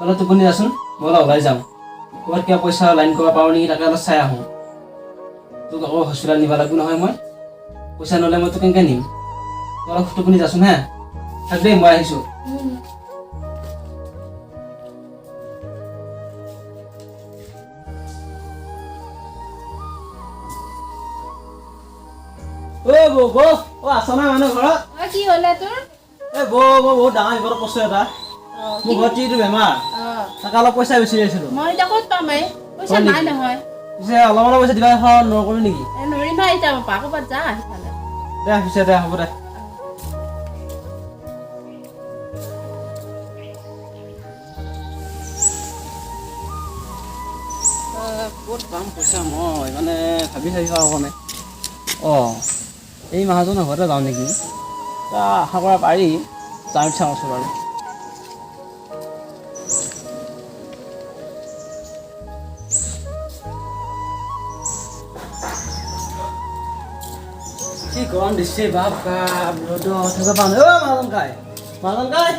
অলপ টোপনি যাচোন মই অলপ ওলাই যাওঁ ক'ৰবাত কিবা পইচা লাইন কৰিব পাৰোঁ নেকি তাকে অলপ চাই আহোঁ তোক আকৌ হস্পিটেল নিব লাগিব নহয় মই পইচা ন'লে মই তোক কেনেকৈ নিম তই অলপ টোপনি যাচোন হে থাক দেই মই আহিছোঁ বৌ আছ নাই মানুহ ঘৰত কি হ'লে তোৰ বৌ বহুত ডাঙৰ বিপদত পৰিছোঁ এটা মোৰ ঘৰত যিটো বেমাৰ তাকে অলপ পইচা বিচাৰি আছিলোঁ মই এতিয়া ক'ত পাম পইচা নাই নহয় পিছে অলপ পইচা দিবা নকৰিবি নেকি নৰিমা এতিয়া পাপা ক'ৰবাত যা সিফালে দে পিছে দে হ'ব দে ক'ত পাম পইচা মই মানে ভাবি পাওঁ মানে এই মাহজনৰ ঘৰতে যাওঁ নেকি আশা কৰা পাৰি যাওঁ চাওঁচোন বাৰু কি গৰম দিছে বাপ থাকিব পৰা নাই মাজন কাই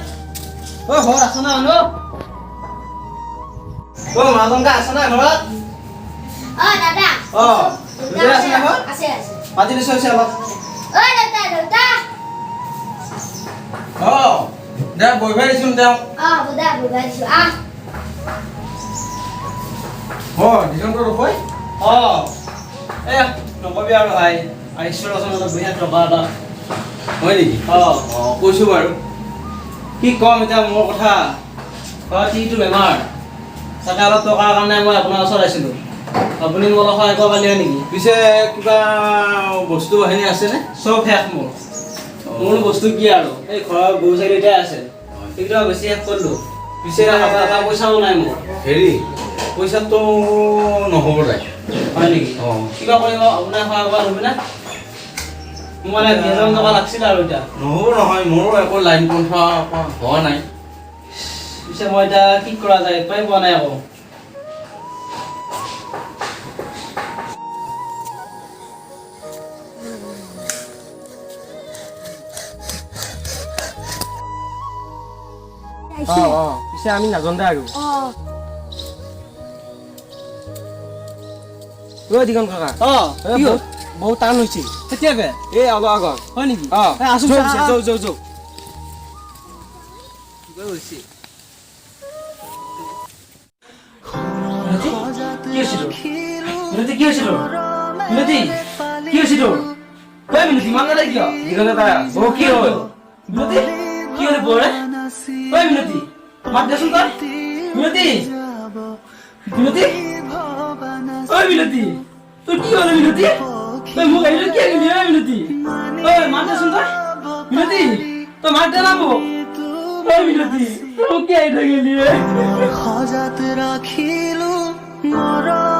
ঘৰত আছ না মানুহ মাজন কাই আছ না ঘৰত দাদা আছে না ঘৰত আছে মাতি দিছো অলপ দেউতা দে বহি ভাই দিছোন তেওঁ বুদা বুজাইছো দিছোনটো ৰখৈ নকবি আৰু ভাই আহিছোঁ ৰচোন অলপ বঢ়িয়া টকা এটা হয় নেকি কৈছোঁ বাৰু কি ক'ম এতিয়া মোৰ কথা যিটো বেমাৰ তাকে অলপ টকাৰ কাৰণে মই আপোনাৰ ওচৰত আহিছিলোঁ আপুনি মোক অলপ সহায় কৰিব পাৰিলে নেকি পিছে কিবা বস্তু বাহিনী আছেনে চব শেষ মোৰ বস্তু কি আৰু এই ঘৰৰ গৰু ছাগলীটাই আছে সেইকেইটা বেছি শেষ কৰিলোঁ পিছে এটা পইচাও নাই মোৰ হেৰি পইচাটো নহ'ব তাই হয় নেকি কিবা কৰিব আপোনাৰ সহায় কৰিব নোৱাৰিবি না মোৰ মানে 2000 টকা লাগিছিল আৰু এতিয়া নহ'ব নহয় মোৰো একো লাইন পন্থা হোৱা নাই পিছে মই এতিয়া কি কৰা যায় একোৱেই পোৱা নাই আকৌ পিছে আমি নাজানো আৰু দিগন কাকা বহুত টান হৈছে কেতিয়াকে এই অলপ আগত হয় নেকি আছো যাওঁ মাত দেচোন তই মিনতি মিনতি তোৰ কি হ'ল মিনতি তই মোক আহিলে কি আহিলি মিনতি মাত দেচোন তই মিনতি তই মাত দে না মোক মিনতি তই মোক কি আহি থাকিলি সজাত ৰাখিলো মৰম